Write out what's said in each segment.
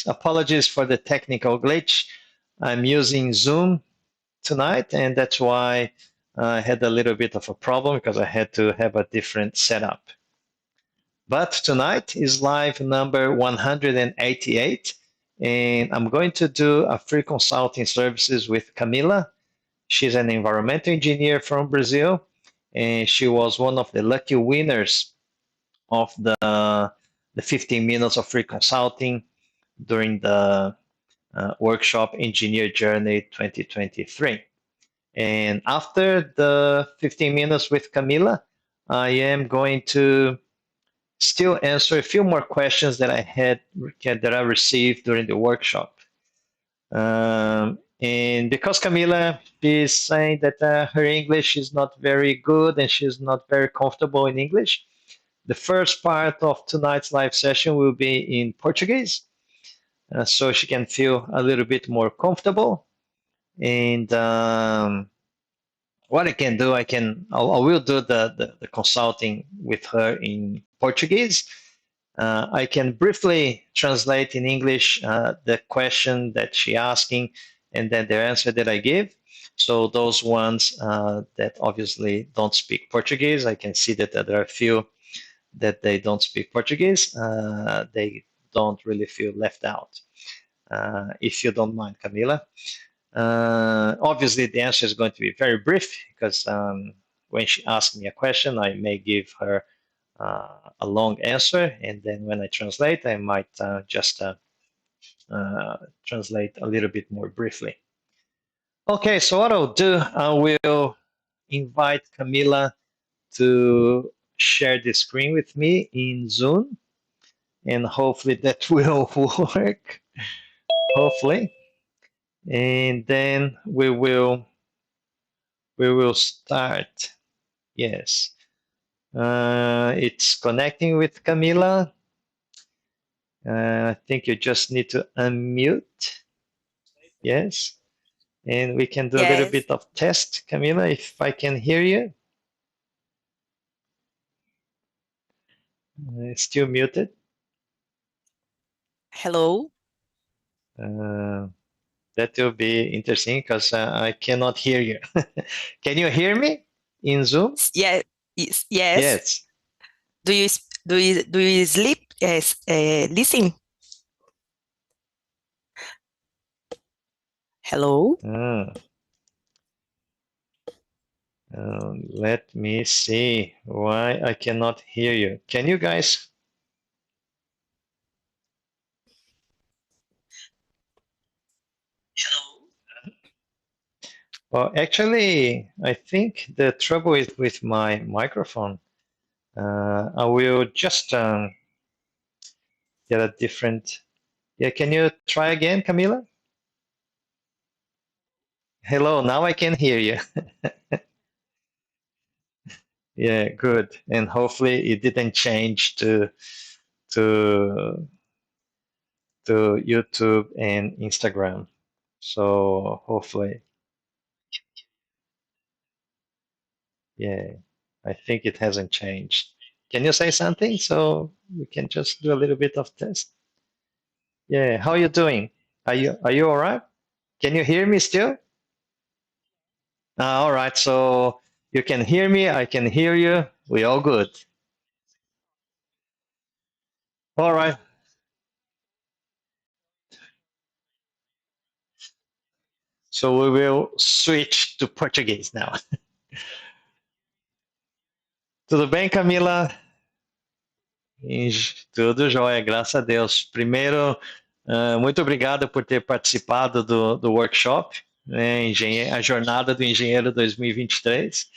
apologies for the technical glitch. I'm using Zoom tonight, and that's why I had a little bit of a problem because I had to have a different setup. But tonight is live number 188, and I'm going to do a free consulting services with Camila. She's an environmental engineer from Brazil, and she was one of the lucky winners of the 15 minutes of free consulting during the workshop Engineer Journey 2023. And after the 15 minutes with Camila, I am going to still answer a few more questions that I received during the workshop. And because Camila is saying that her English is not very good and she's not very comfortable in English, the first part of tonight's live session will be in Portuguese, so she can feel a little bit more comfortable. And what I can do, I will do the consulting with her in Portuguese. I can briefly translate in English the question that she's asking and then the answer that I give. So those ones that obviously don't speak Portuguese, I can see that there are a few that they don't speak Portuguese. They don't really feel left out. If you don't mind, Camila. Obviously, the answer is going to be very brief because when she asks me a question, I may give her a long answer, and then when I translate, I might just translate a little bit more briefly. Okay, so what I'll do, I will invite Camila to share the screen with me in Zoom, and hopefully that will work. Hopefully. And then we will start. Yes. It's connecting with Camila. I think you just need to unmute. Yes. And we can do a little bit of test, Camila, if I can hear you. Still muted. Hello. That will be interesting because I cannot hear you. Can you hear me in Zoom? Yeah. Yes. Yes. Do you sleep? Yes. Listen. Hello. Let me see why I cannot hear you. Can you guys? Hello. Well, actually, I think the trouble is with my microphone. I will just get a different. Yeah, can you try again, Camila? Hello, now I can hear you. Yeah, good. And hopefully it didn't change to YouTube and Instagram. So hopefully, yeah, I think it hasn't changed. Can you say something so we can just do a little bit of test? Yeah, how are you doing? Are you all right? Can you hear me still? All right, so you can hear me, I can hear you. We all good. All right. So we will switch to Portuguese now. Tudo bem, Camila? Tudo jóia, graças a Deus. Primeiro, muito obrigado por ter participado do workshop, né, a Jornada do Engenheiro 2023.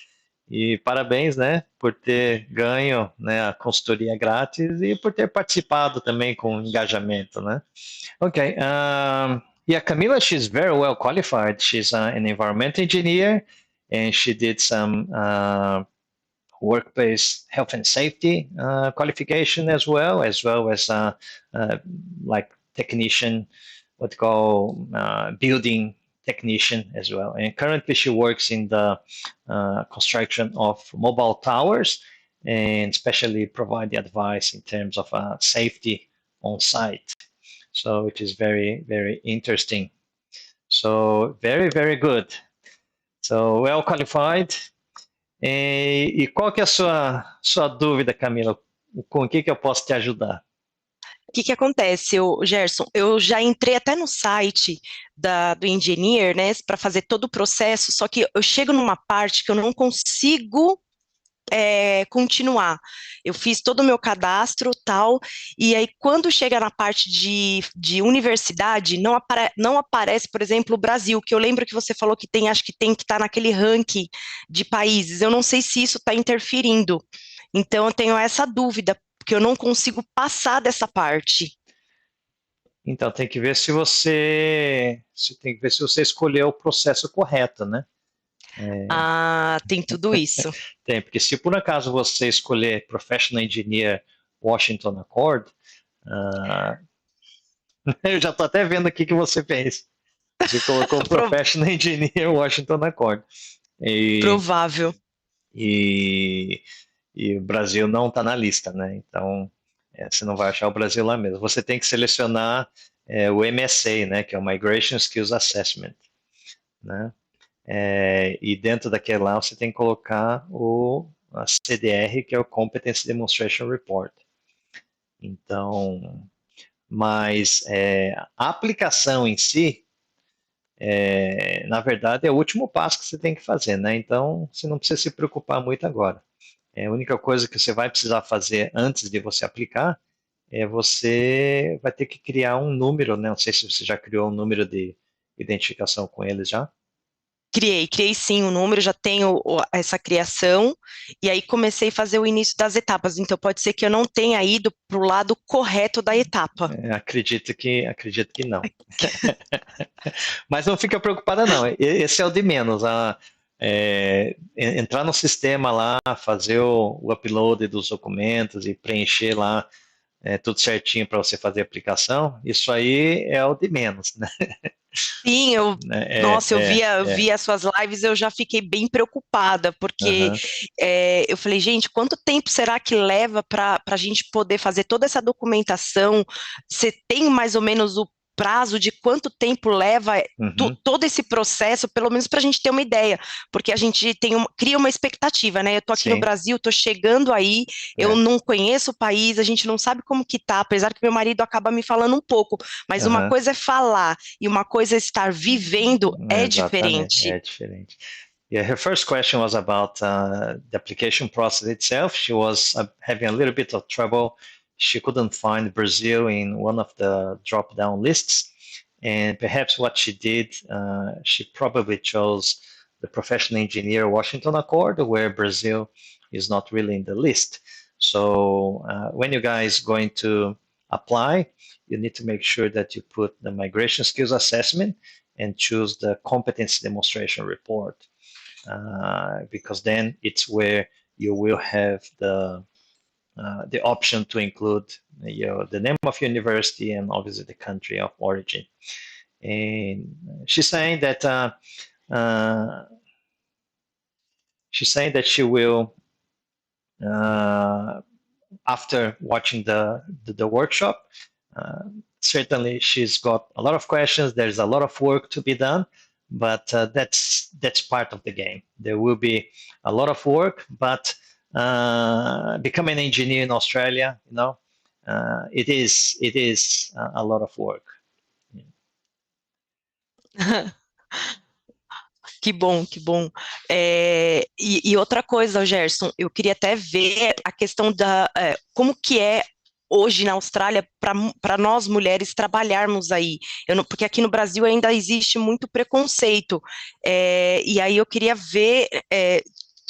E parabéns, né, por ter ganho, né, a consultoria grátis e por ter participado também com engajamento, né? Okay. Yeah, Camila, she's very well qualified. She's an environmental engineer, and she did some workplace health and safety qualification as well as like technician, what call building technician as well. And currently she works in the construction of mobile towers and especially provide the advice in terms of safety on site. So it is very, very interesting. So very, very good. So well qualified. E qual que é a sua dúvida, Camila? Com o que eu posso te ajudar? O que que acontece, Gerson? Eu já entrei até no site do engineer, né, para fazer todo o processo, só que eu chego numa parte que eu não consigo continuar. Eu fiz todo o meu cadastro, tal, e aí quando chega na parte de universidade, não aparece, por exemplo, o Brasil, que eu lembro que você falou que tem, acho que tem que estar naquele ranking de países. Eu não sei se isso está interferindo. Então eu tenho essa dúvida, porque eu não consigo passar dessa parte. Então tem que ver se você escolheu o processo correto, né? Ah, tem tudo isso. Tem, porque se por acaso você escolher Professional Engineer Washington Accord, uh, eu já estou até vendo aqui que você fez. Você colocou Professional Engineer Washington Accord. E, Provável. e, e o Brasil não está na lista, né? Então, você não vai achar o Brasil lá mesmo. Você tem que selecionar o MSA, né? Que é o Migration Skills Assessment, né? E dentro daquele lá você tem que colocar a CDR, que é o Competence Demonstration Report. Então, mas a aplicação em si, na verdade, é o último passo que você tem que fazer, né? Então, você não precisa se preocupar muito agora. A única coisa que você vai precisar fazer antes de você aplicar você vai ter que criar um número, né? Não sei se você já criou um número de identificação com eles já. Criei sim o número, já tenho essa criação, e aí comecei a fazer o início das etapas. Então pode ser que eu não tenha ido para o lado correto da etapa. Acredito que não. Mas não fica preocupada não. Esse é o de menos. Entrar no sistema lá, fazer o upload dos documentos e preencher lá tudo certinho para você fazer a aplicação, isso aí é o de menos, né? Sim, nossa, eu É. via as suas lives, eu já fiquei bem preocupada, porque Uhum. eu falei, gente, quanto tempo será que leva para a gente poder fazer toda essa documentação? Você tem mais ou menos o prazo de quanto tempo leva Uhum. todo esse processo, pelo menos para a gente ter uma ideia, porque a gente cria uma expectativa, né? Eu tô aqui no Sim. Brasil, tô chegando aí, eu não conheço o país, a gente não sabe como que tá, apesar que meu marido acaba me falando um pouco, mas uma Uhum. coisa é falar e uma coisa é estar vivendo é Exatamente, é diferente. diferente. Yeah, her first question was about the application process itself. She was having a little bit of trouble. She couldn't find Brazil in one of the drop-down lists, and perhaps what she did, she probably chose the Professional Engineer Washington Accord, where Brazil is not really in the list. So when you guys going to apply, you need to make sure that you put the migration skills assessment and choose the competence demonstration report. Because then it's where you will have the option to include the name of university and obviously the country of origin. And uh, she's saying that she will after watching the workshop. Certainly, she's got a lot of questions. There's a lot of work to be done, but that's part of the game. There will be a lot of work, but becoming an engineer in Australia, it is a lot of work. Que bom, que bom. E outra coisa, Gerson, eu queria até ver a questão como que é hoje na Austrália para nós mulheres trabalharmos aí. Porque aqui no Brasil ainda existe muito preconceito. E aí eu queria ver,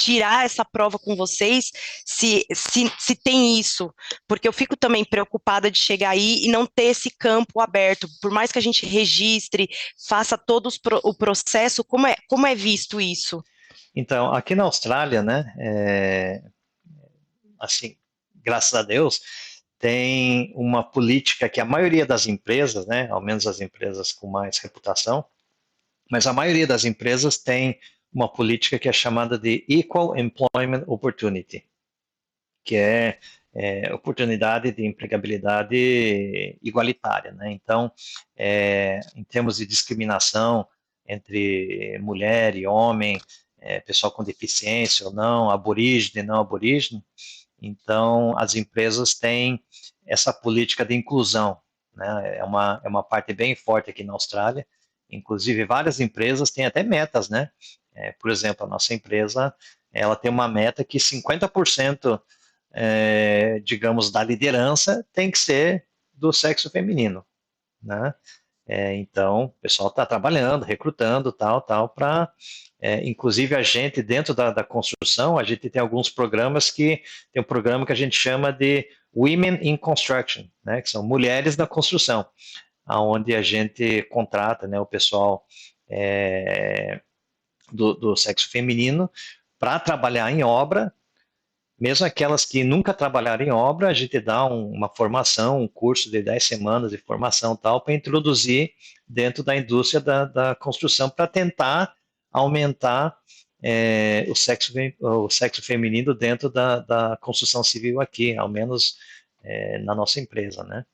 tirar essa prova com vocês, se tem isso, porque eu fico também preocupada de chegar aí e não ter esse campo aberto, por mais que a gente registre, faça todo o processo, como é visto isso? Então, aqui na Austrália, né, assim, graças a Deus, tem uma política que a maioria das empresas, né, ao menos as empresas com mais reputação, mas a maioria das empresas tem uma política que é chamada de Equal Employment Opportunity, que oportunidade de empregabilidade igualitária, né? Então, em termos de discriminação entre mulher e homem, pessoal com deficiência ou não, aborígene, não aborígene, então as empresas têm essa política de inclusão, né? É uma parte bem forte aqui na Austrália. Inclusive, várias empresas têm até metas, né? Por exemplo, a nossa empresa, ela tem uma meta que 50%, digamos, da liderança tem que ser do sexo feminino, né? Então, o pessoal está trabalhando, recrutando, tal, para, inclusive a gente, dentro da construção, a gente tem alguns programas tem um programa que a gente chama de Women in Construction, né, que são mulheres na construção, onde a gente contrata, né, o pessoal do sexo feminino para trabalhar em obra. Mesmo aquelas que nunca trabalharam em obra, a gente dá uma formação, um curso de 10 semanas de formação tal, para introduzir dentro da indústria da construção, para tentar aumentar o sexo feminino dentro da construção civil aqui, ao menos na nossa empresa, né?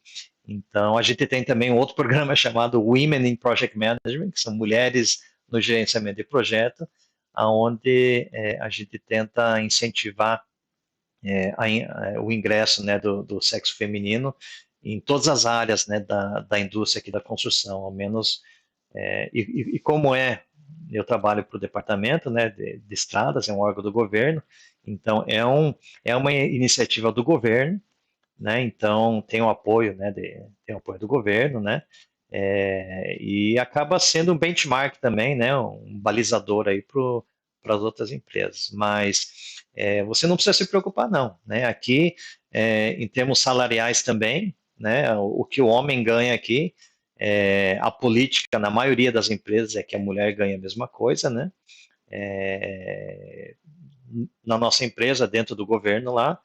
Então, a gente tem também um outro programa chamado Women in Project Management, que são mulheres no gerenciamento de projeto, onde a gente tenta incentivar o ingresso, né, do sexo feminino em todas as áreas, né, da indústria aqui da construção, ao menos. E como eu trabalho para o departamento, né, de estradas, é um órgão do governo, então é uma iniciativa do governo, né, então tem o apoio, né, tem o apoio do governo, né, e acaba sendo um benchmark também, né, um balizador aí para as outras empresas. Mas você não precisa se preocupar, não, né? Aqui, em termos salariais também, né, o que o homem ganha aqui, a política na maioria das empresas é que a mulher ganha a mesma coisa, né? Na nossa empresa, dentro do governo lá,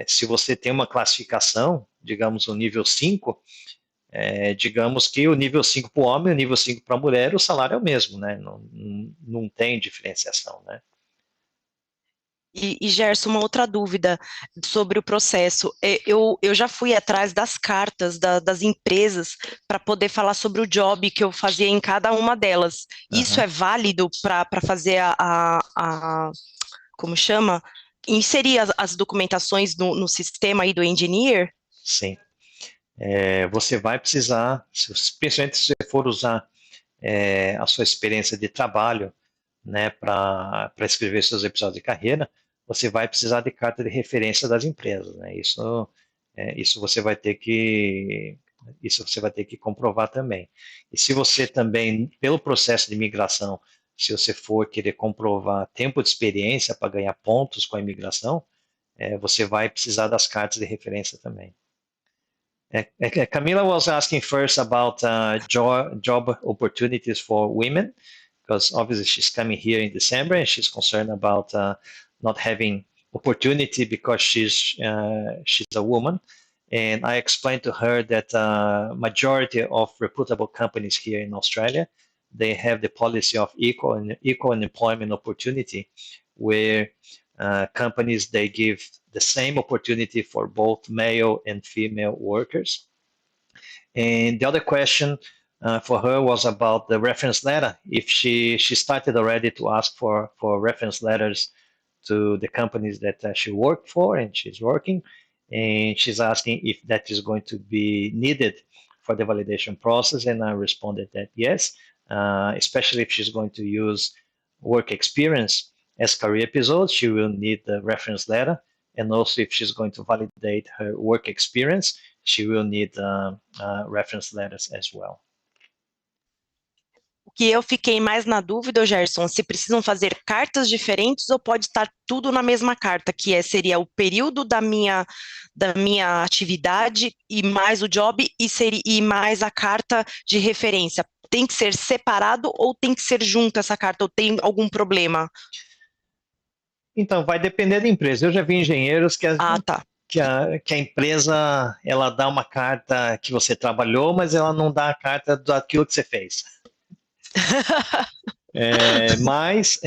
se você tem uma classificação, digamos, o nível 5, digamos que o nível 5 para o homem e o nível 5 para a mulher, o salário é o mesmo, né? Não tem diferenciação, né? Gerson, uma outra dúvida sobre o processo. Eu já fui atrás das cartas das empresas para poder falar sobre o job que eu fazia em cada uma delas. Isso Uhum. é válido para fazer como chama? Inserir as documentações no sistema aí do engineer? Sim. Você vai precisar, principalmente se você for usar a sua experiência de trabalho, né, para escrever seus episódios de carreira, você vai precisar de carta de referência das empresas, né? Isso você vai ter que comprovar também. E se você também, pelo processo de imigração, se você for querer comprovar tempo de experiência para ganhar pontos com a imigração, você vai precisar das cartas de referência também. Camila was asking first about job opportunities for women, because obviously she's coming here in December and she's concerned about not having opportunity because she's a woman. And I explained to her that majority of reputable companies here in Australia, they have the policy of equal employment opportunity, where companies, they give the same opportunity for both male and female workers. And the other question for her was about the reference letter. If she started already to ask for reference letters to the companies that she worked for and she's working, and she's asking if that is going to be needed for the validation process, and I responded that yes, especially if she's going to use work experience as career episodes, she will need the reference letter, and also if she's going to validate her work experience, she will need reference letters as well. O que eu fiquei mais na dúvida, Gerson, se precisam fazer cartas diferentes ou pode estar tudo na mesma carta, que seria o período da minha atividade e mais o job e mais a carta de referência. Tem que ser separado ou tem que ser junto essa carta? Ou tem algum problema? Então, vai depender da empresa. Eu já vi engenheiros Tá. que a empresa, ela dá uma carta que você trabalhou, mas ela não dá a carta daquilo que você fez. Mas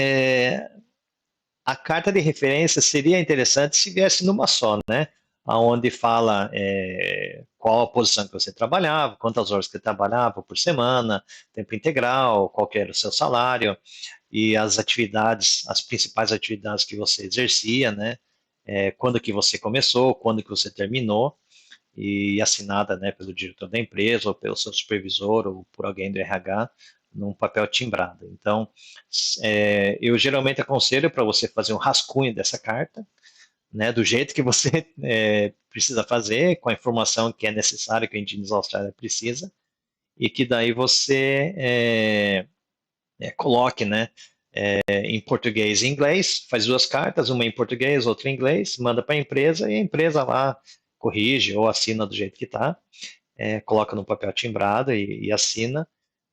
a carta de referência seria interessante se viesse numa só, né? onde fala qual a posição que você trabalhava, quantas horas que você trabalhava por semana, tempo integral, qual que era o seu salário e as atividades, as principais atividades que você exercia, né? Quando que você começou, quando que você terminou, e assinada, né, pelo diretor da empresa, ou pelo seu supervisor, ou por alguém do RH, num papel timbrado. Então, eu geralmente aconselho para você fazer um rascunho dessa carta, né, do jeito que você precisa fazer, com a informação que é necessária, que a gente na Austrália precisa, e que daí você coloque, né, em português e inglês, faz duas cartas, uma em português, outra em inglês, manda para a empresa e a empresa lá corrige ou assina do jeito que está, coloca no papel timbrado e assina,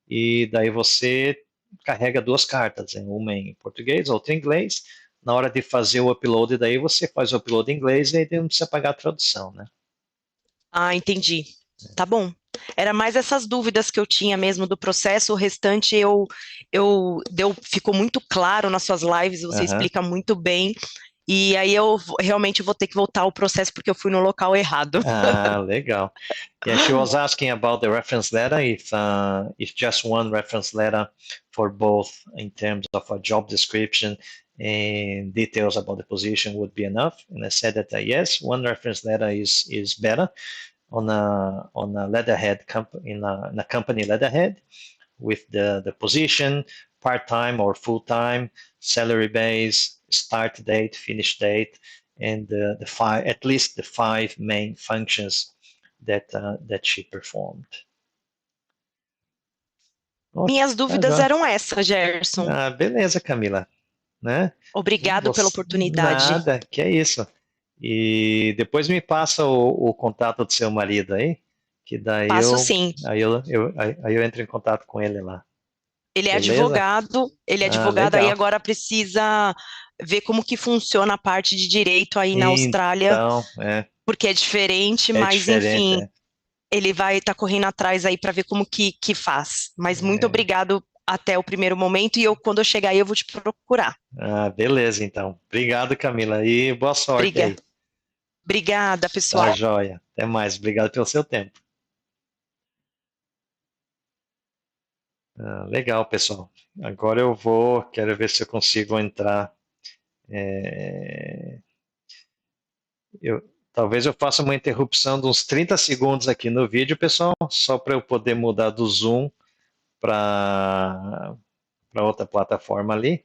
e daí você carrega duas cartas, uma em português, outra em inglês. Na hora de fazer o upload, daí você faz o upload em inglês e aí não precisa pagar a tradução, né? Ah, entendi. Tá bom. Era mais essas dúvidas que eu tinha mesmo do processo, o restante ficou muito claro nas suas lives, você Aham. explica muito bem, e aí realmente vou ter que voltar ao processo porque eu fui no local errado. Ah, legal. Yeah, she was asking about the reference letter, if just one reference letter for both in terms of a job description and details about the position would be enough. And I said that yes, one reference letter is better on a letterhead in a company letterhead with the position, part-time or full-time, salary base, start date, finish date, and the five, at least the five main functions that she performed. Ok, Minhas tá dúvidas já. eram essas, Gerson. Ah, beleza, Camila, né? Obrigado pela oportunidade. Nada, que é isso. E depois me passa o contato do seu marido aí, que daí Passo sim. aí eu entro em contato com ele lá. Beleza? Ele é Ah, advogado, aí legal. agora precisa ver como que funciona a parte de direito aí na Austrália, Então, porque é diferente, é mas diferente. enfim, ele vai estar correndo atrás aí para ver como que faz. Mas muito É. obrigado até o primeiro momento e quando eu chegar aí eu vou te procurar. Ah, beleza, então. Obrigado, Camila, e boa sorte Briga. aí. Obrigada, Tá, pessoal. joia. Até mais. Obrigado pelo seu tempo. Ah, legal, pessoal. Agora quero ver se eu consigo entrar. é, Talvez eu faça uma interrupção de uns 30 segundos aqui no vídeo, pessoal, só para eu poder mudar do Zoom para outra plataforma ali.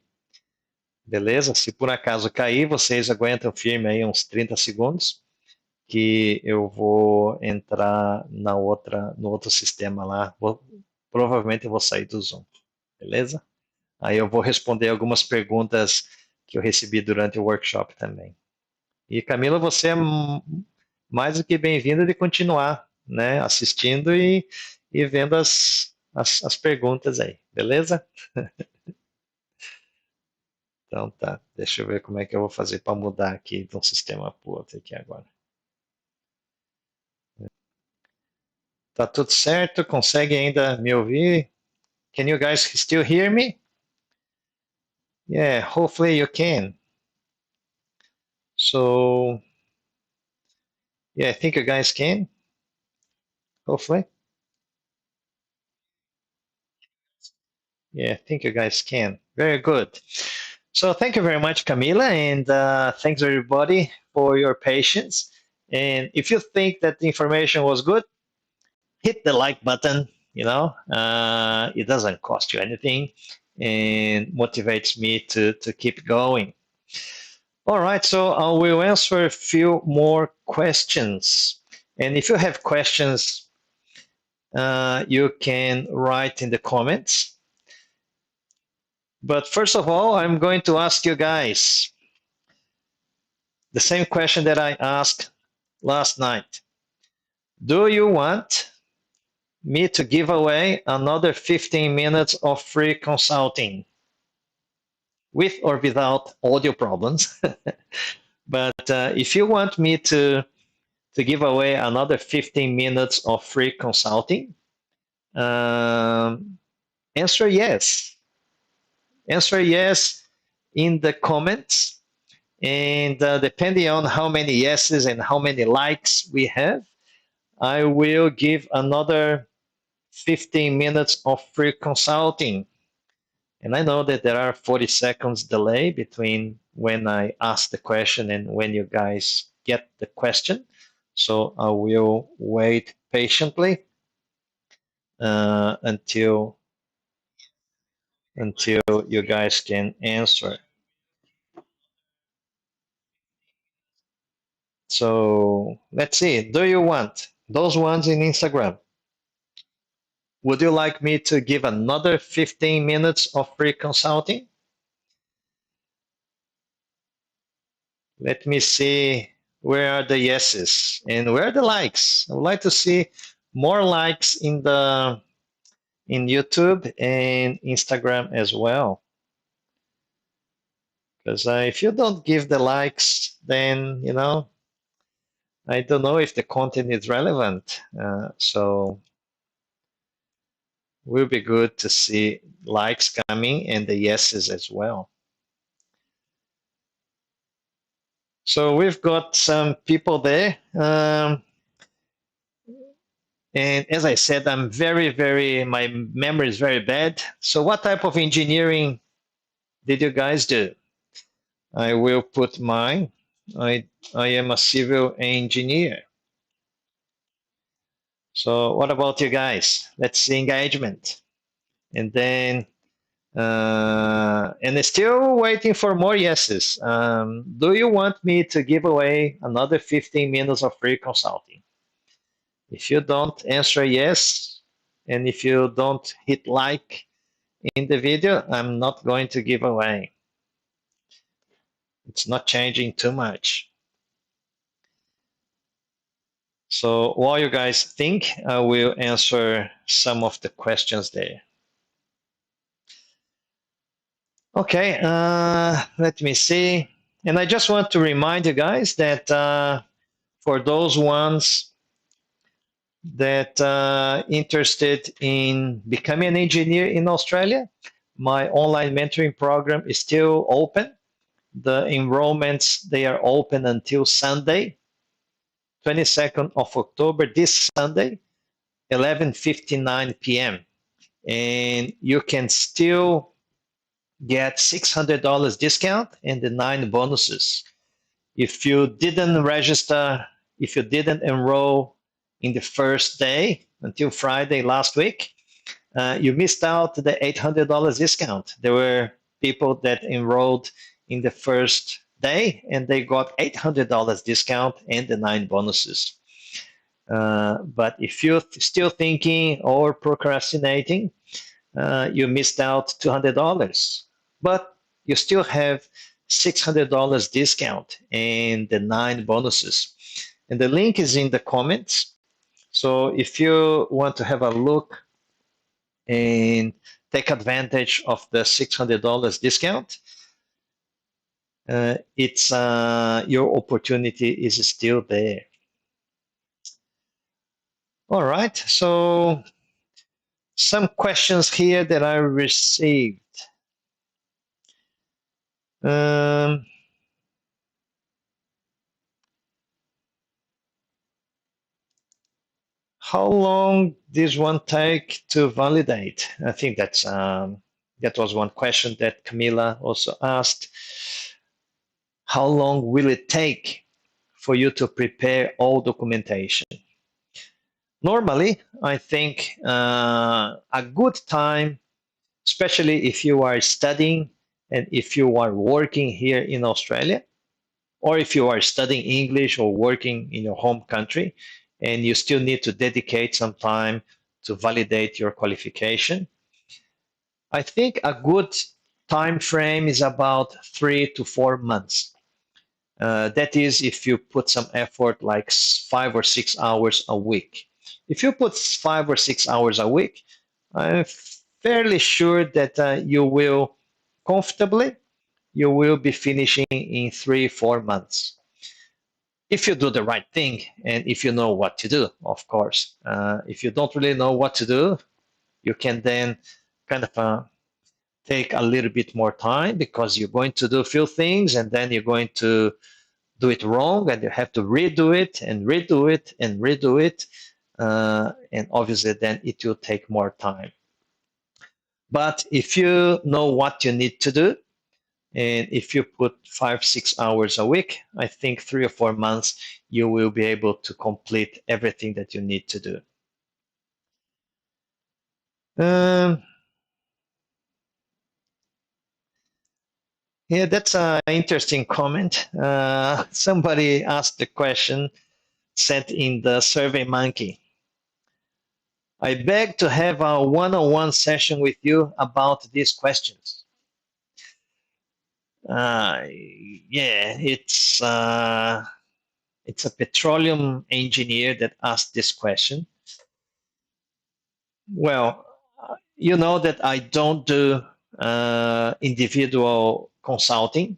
Beleza? Se por acaso cair, vocês aguentam firme aí uns 30 segundos, que eu vou entrar no outro sistema lá. Provavelmente eu vou sair do Zoom. Beleza? Aí eu vou responder algumas perguntas que eu recebi durante o workshop também. E Camila, você é mais do que bem-vinda de continuar, né, assistindo e vendo as perguntas aí, beleza? Então tá, deixa eu ver como é que eu vou fazer para mudar aqui de um sistema para o outro aqui agora. Tá tudo certo? Consegue ainda me ouvir? Can you guys still hear me? Yeah, hopefully you can. So, yeah, I think you guys can, hopefully. Yeah, I think you guys can. Very good. So thank you very much, Camila, and thanks everybody for your patience. And if you think that the information was good, hit the like button. It doesn't cost you anything and motivates me to keep going. All right, so I will answer a few more questions. And if you have questions, you can write in the comments. But first of all, I'm going to ask you guys the same question that I asked last night. Do you want me to give away another 15 minutes of free consulting with or without audio problems? But if you want me to give away another 15 minutes of free consulting, answer yes. Answer yes in the comments, And depending on how many yeses and how many likes we have, I will give another 15 minutes of free consulting. And I know that there are 40 seconds delay between when I ask the question and when you guys get the question. So I will wait patiently until you guys can answer. So let's see. Do you want those ones in Instagram? Would you like me to give another 15 minutes of free consulting? Let me see, where are the yeses and where are the likes? I would like to see more likes in YouTube and Instagram as well. Because if you don't give the likes, then I don't know if the content is relevant. So will be good to see likes coming and the yeses as well. So we've got some people there. And as I said, my memory is very bad. So what type of engineering did you guys do? I will put mine. I am a civil engineer. So what about you guys? Let's see engagement. And then, and still waiting for more yeses. Do you want me to give away another 15 minutes of free consulting? If you don't answer yes, and if you don't hit like in the video, I'm not going to give away. It's not changing too much. So while you guys think, I will answer some of the questions there. Okay, let me see. And I just want to remind you guys that for those ones that interested in becoming an engineer in Australia, my online mentoring program is still open. The enrollments, they are open until Sunday, 22nd of October, this Sunday, 11:59 p.m. And you can still get $600 discount and the 9 bonuses. If you didn't register, if you didn't enroll in the first day until Friday last week, you missed out the $800 discount. There were people that enrolled in the first day and they got $800 discount and the 9 bonuses. But if you're still thinking or procrastinating, you missed out $200. But you still have $600 discount and the 9 bonuses. And the link is in the comments. So if you want to have a look and take advantage of the $600 discount, it's your opportunity is still there. All right, so some questions here that I received. How long does one take to validate? I think that's that was one question that Camila also asked. How long will it take for you to prepare all documentation? Normally, I think a good time, especially if you are studying and if you are working here in Australia, or if you are studying English or working in your home country, and you still need to dedicate some time to validate your qualification. I think a good time frame is about 3 to 4 months. That is if you put some effort, like 5 or 6 hours a week. If you put 5 or 6 hours a week, I'm fairly sure that you will comfortably, you will be finishing in 3-4 months. If you do the right thing and if you know what to do, of course. If you don't really know what to do, you can then kind of take a little bit more time because you're going to do a few things and then you're going to do it wrong and you have to redo it and redo it and redo it. And obviously then it will take more time. But if you know what you need to do, and if you put 5-6 hours a week, I think 3 or 4 months, you will be able to complete everything that you need to do. Yeah, that's an interesting comment. Somebody asked the question sent in the Survey Monkey. I beg to have a one-on-one session with you about these questions. Yeah, it's a petroleum engineer that asked this question. Well, you know that I don't do individual consulting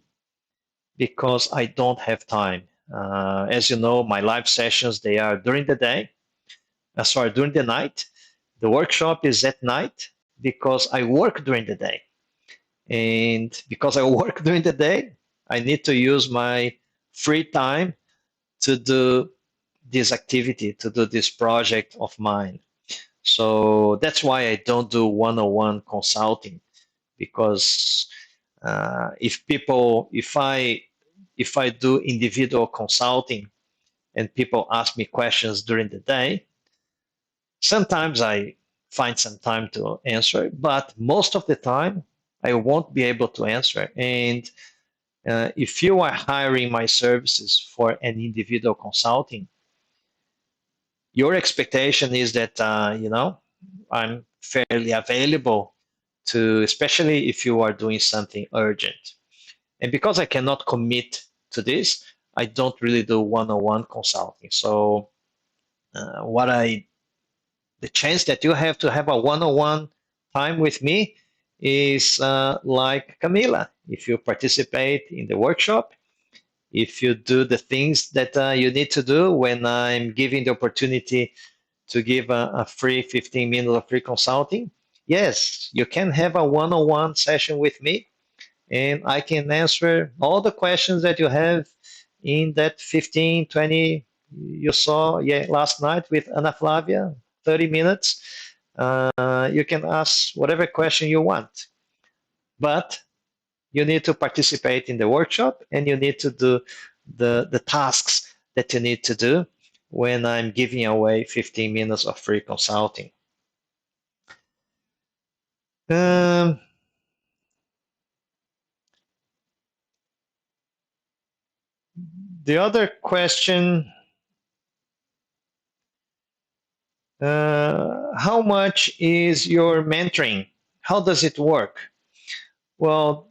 because I don't have time. As you know, my live sessions, they are during the day, during the night. The workshop is at night because I work during the day. And because I work during the day, I need to use my free time to do this activity, to do this project of mine. So that's why I don't do one-on-one consulting, because if I do individual consulting and people ask me questions during the day, sometimes I find some time to answer, but most of the time I won't be able to answer. And if you are hiring my services for an individual consulting, your expectation is that I'm fairly available to, especially if you are doing something urgent. And because I cannot commit to this, I don't really do one-on-one consulting. So the chance that you have to have a one-on-one time with me is like Camila. If you participate in the workshop, if you do the things that you need to do when I'm giving the opportunity to give a free 15 minutes of free consulting, yes, you can have a one-on-one session with me and I can answer all the questions that you have in that 15, 20 you saw last night with Ana Flavia, 30 minutes. You can ask whatever question you want, but you need to participate in the workshop and you need to do the tasks that you need to do when I'm giving away 15 minutes of free consulting. The other question, how much is your mentoring? How does it work? Well,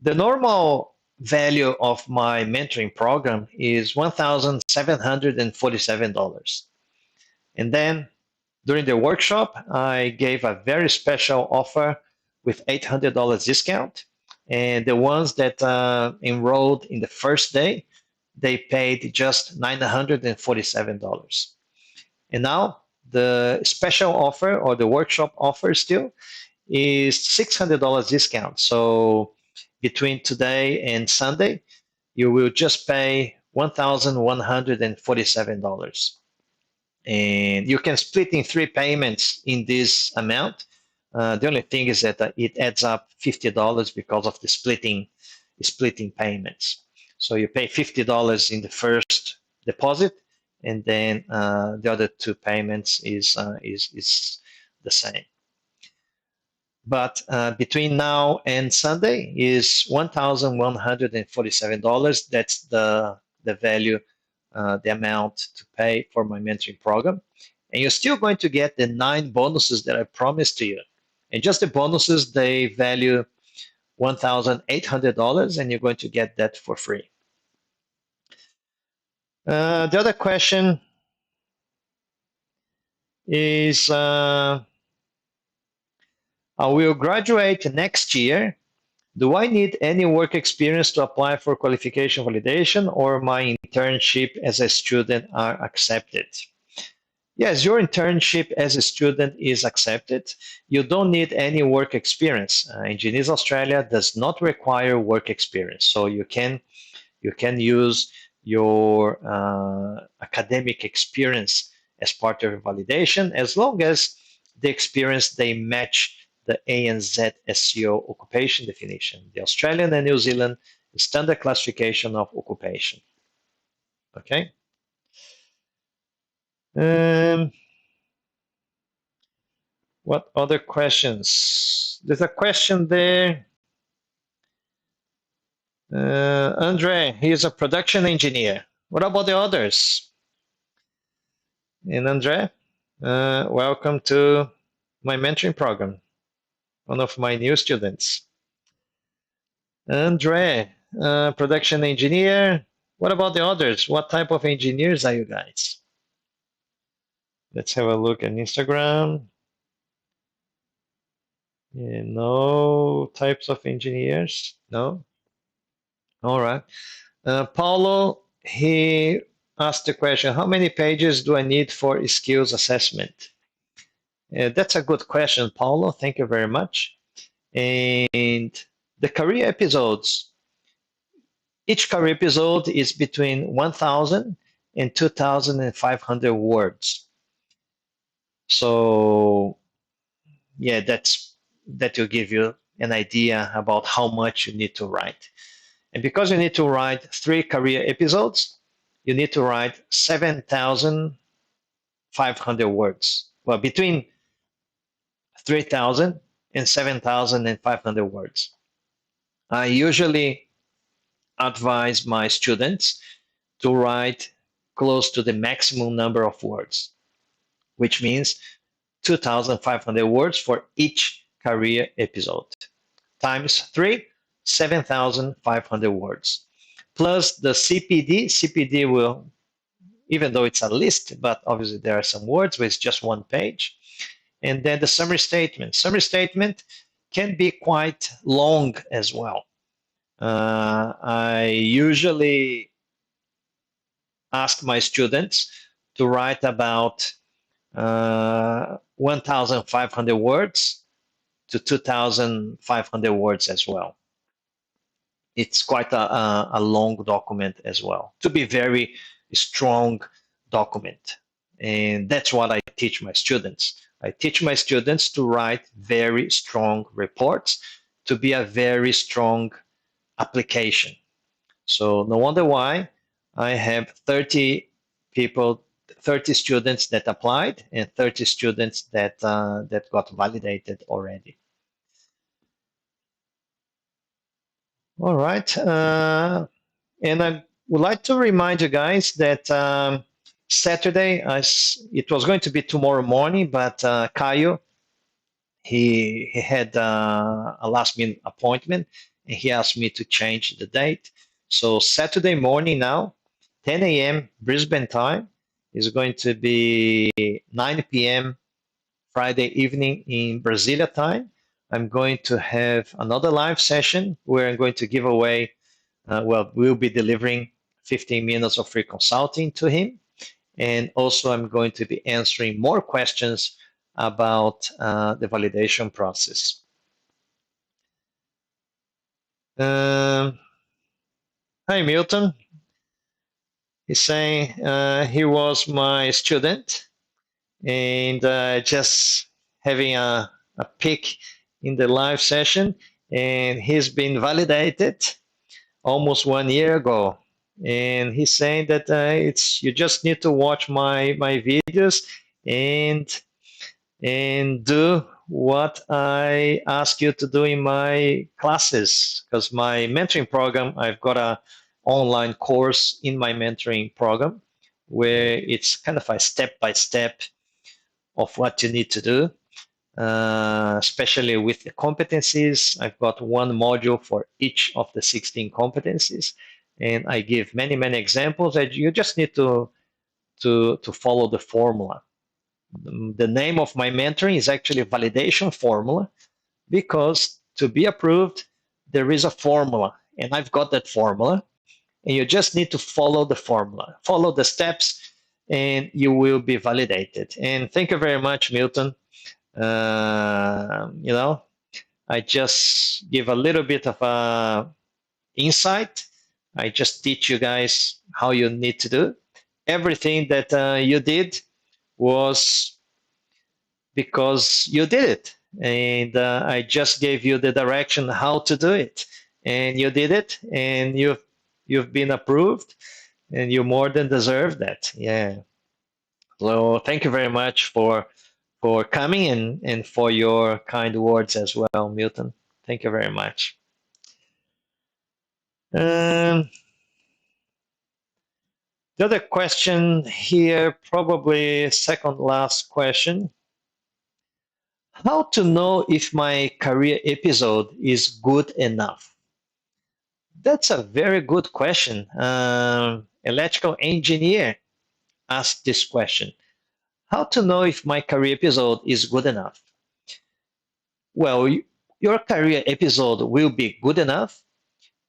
the normal value of my mentoring program is $1,747. And then during the workshop, I gave a very special offer with $800 discount. And the ones that enrolled in the first day, they paid just $947. And now the special offer or the workshop offer still is $600 discount. So between today and Sunday, you will just pay $1,147. And you can split in 3 payments in this amount. The only thing is that it adds up $50 because of the splitting payments. So you pay $50 in the first deposit, and then the other 2 payments is the same. But between now and Sunday is $1,147. That's the value, the amount to pay for my mentoring program. And you're still going to get the 9 bonuses that I promised to you. And just the bonuses, they value $1,800, and you're going to get that for free. The other question is, I will graduate next year. Do I need any work experience to apply for qualification validation, or my internship as a student are accepted? Yes, your internship as a student is accepted. You don't need any work experience. Engineers Australia does not require work experience, so you can use your academic experience as part of your validation, as long as the experience they match the ANZ SEO occupation definition, the Australian and New Zealand standard classification of occupation. Okay. What other questions? There's a question there. Andre, he is a production engineer. What about the others? And Andre, welcome to my mentoring program, one of my new students. Andre, production engineer. What about the others? What type of engineers are you guys? Let's have a look at Instagram. Yeah, no types of engineers. No. All right. Paulo, he asked the question, how many pages do I need for skills assessment? That's a good question, Paulo. Thank you very much. And the career episodes, each career episode is between 1,000 and 2,500 words. So yeah, that will give you an idea about how much you need to write. And because you need to write 3 career episodes, you need to write 7,500 words. Well, between 3,000 and 7,500 words. I usually advise my students to write close to the maximum number of words, which means 2,500 words for each career episode. Times 3, 7,500 words. Plus the CPD. CPD will, even though it's a list, but obviously there are some words where it's just one page. And then the summary statement. Summary statement can be quite long as well. I usually ask my students to write about 1,500 words to 2,500 words as well. It's quite a long document as well, to be very strong document. And that's what I teach my students. I teach my students to write very strong reports, to be a very strong application. So no wonder why I have 30 people, 30 students that applied and 30 students that got validated already. All right. And I would like to remind you guys that Saturday, it was going to be tomorrow morning, but Caio, he had a last minute appointment and he asked me to change the date. So Saturday morning now, 10 a.m. Brisbane time, is going to be 9 p.m. Friday evening in Brasilia time. I'm going to have another live session where I'm going to give away, we'll be delivering 15 minutes of free consulting to him. And also I'm going to be answering more questions about the validation process. Hi, Milton. He's saying he was my student and just having a peek in the live session, and he's been validated almost 1 year ago. And he's saying that you just need to watch my videos and do what I ask you to do in my classes, because my mentoring program, I've got a online course in my mentoring program where it's kind of a step-by-step of what you need to do, especially with the competencies. I've got one module for each of the 16 competencies, and I give many, many examples that you just need to follow the formula. The name of my mentoring is actually validation formula, because to be approved, there is a formula, and I've got that formula, and you just need to follow the formula, follow the steps, and you will be validated. And thank you very much, Milton. I just give a little bit of insight. I just teach you guys how you need to do. Everything that you did was because you did it. And I just gave you the direction how to do it. And you did it, and you've been approved, and you more than deserve that. Yeah. So thank you very much for coming and for your kind words as well, Milton. Thank you very much. The other question here, probably second last question. How to know if my career episode is good enough? That's a very good question. Electrical engineer asked this question. How to know if my career episode is good enough? Well, your career episode will be good enough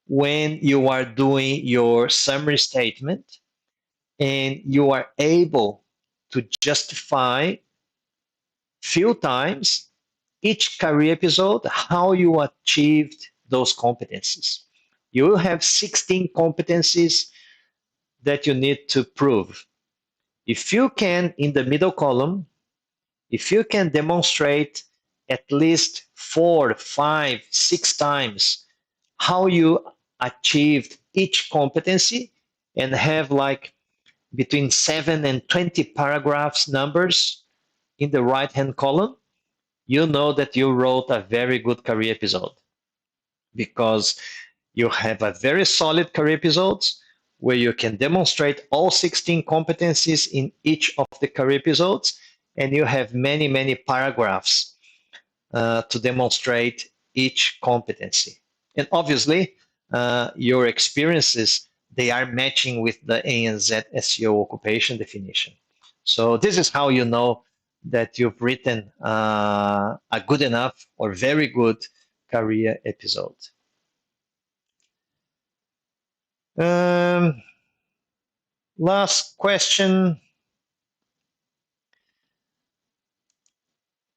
when you are doing your summary statement and you are able to justify few times each career episode how you achieved those competencies. You will have 16 competencies that you need to prove. If you can, in the middle column, if you can demonstrate at least 4, 5, 6 times how you achieved each competency and have like between 7 and 20 paragraphs numbers in the right-hand column, you know that you wrote a very good career episode because you have a very solid career episodes where you can demonstrate all 16 competencies in each of the career episodes, and you have many, many paragraphs to demonstrate each competency. And obviously, your experiences, they are matching with the ANZ SEO occupation definition. So this is how you know that you've written a good enough or very good career episode. Last question.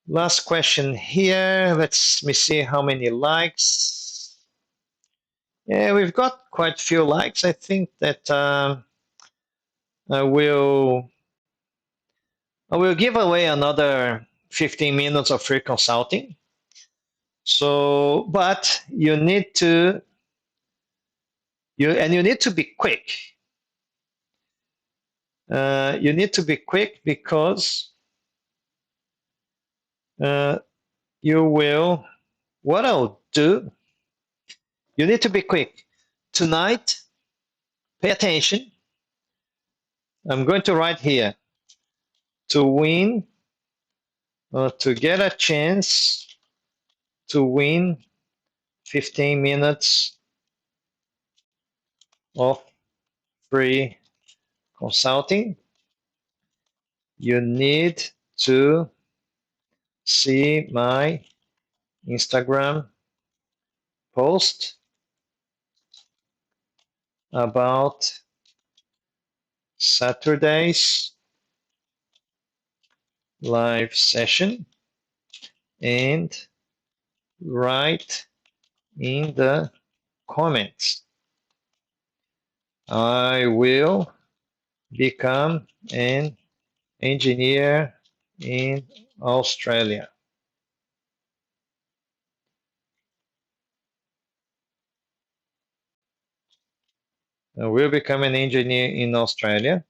Last question here. Let's me see how many likes. Yeah, we've got quite a few likes. I think that I will give away another 15 minutes of free consulting. So, but you need to you need to be quick. You need to be quick because you will. What I'll do. You need to be quick. Tonight, pay attention. I'm going to write here to win or to get a chance to win 15 minutes of free consulting. You need to see my Instagram post about Saturday's live session and write in the comments. I will become an engineer in Australia. I will become an engineer in Australia.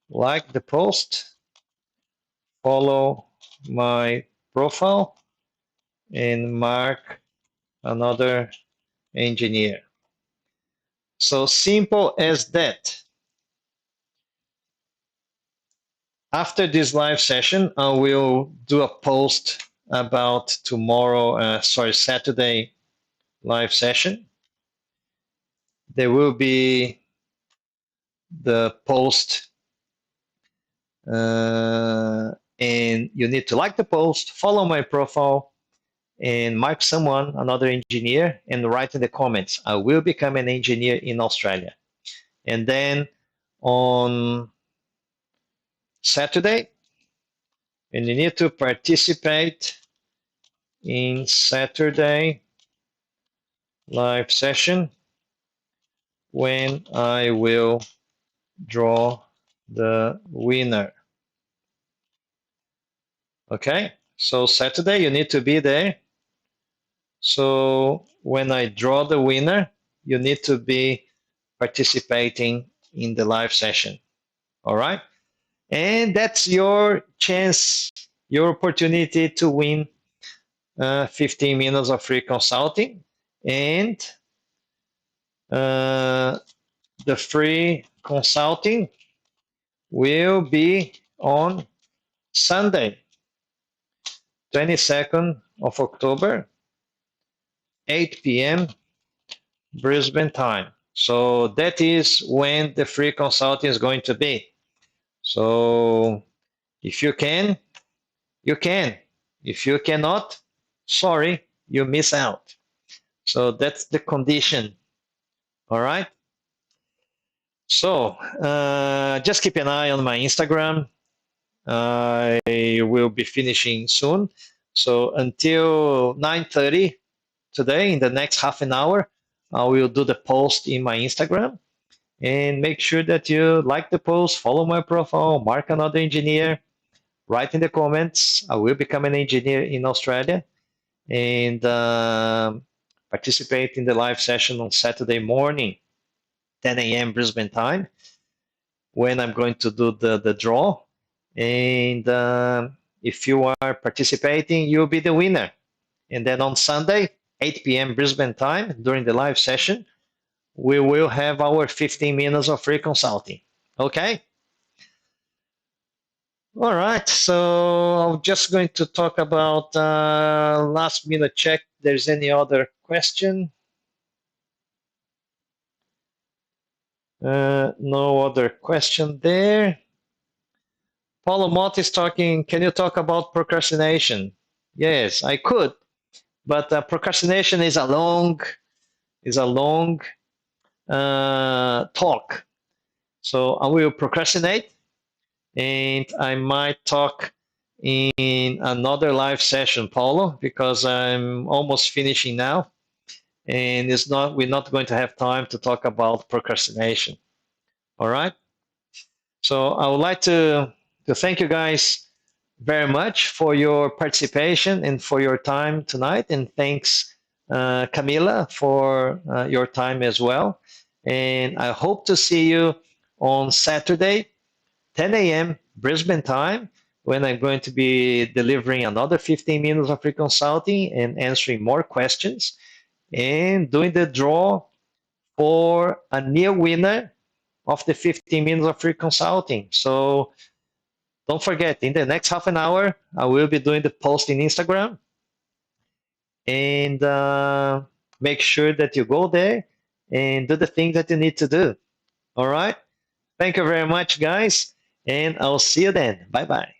Like the post, follow my profile, and mark another engineer. So simple as that. After this live session, I will do a post about Saturday live session. There will be the post, and you need to like the post, follow my profile, and mark someone, another engineer, and write in the comments, I will become an engineer in Australia. And then on Saturday, and you need to participate in Saturday live session when I will draw the winner. Okay, so Saturday you need to be there. So when I draw the winner, you need to be participating in the live session. All right, and that's your chance, your opportunity to win 15 minutes of free consulting, and the free consulting will be on Sunday, 22nd of October, 8 p.m. Brisbane time. So that is when the free consulting is going to be. So if you can, you can. If you cannot, sorry, you miss out. So that's the condition. All right. So just keep an eye on my Instagram. I will be finishing soon. So until 9:30 today, in the next half an hour, I will do the post in my Instagram. And make sure that you like the post, follow my profile, mark another engineer, write in the comments. I will become an engineer in Australia, and participate in the live session on Saturday morning, 10 a.m. Brisbane time, when I'm going to do the draw. And if you are participating, you'll be the winner. And then on Sunday, 8 p.m. Brisbane time, during the live session, we will have our 15 minutes of free consulting. Okay? All right. So I'm just going to talk about last minute check. There's any other question? No other question there. Paulo Mott is talking. Can you talk about procrastination? Yes, I could, but procrastination is a long talk. So I will procrastinate, and I might talk in another live session, Paulo, because I'm almost finishing now, and we're not going to have time to talk about procrastination. All right. So I would like to thank you guys very much for your participation and for your time tonight, and thanks Camila for your time as well. And I hope to see you on Saturday, 10 a.m. Brisbane time, when I'm going to be delivering another 15 minutes of free consulting and answering more questions and doing the draw for a new winner of the 15 minutes of free consulting. So don't forget, in the next half an hour, I will be doing the post in Instagram. And make sure that you go there and do the things that you need to do. All right? Thank you very much, guys. And I'll see you then. Bye bye.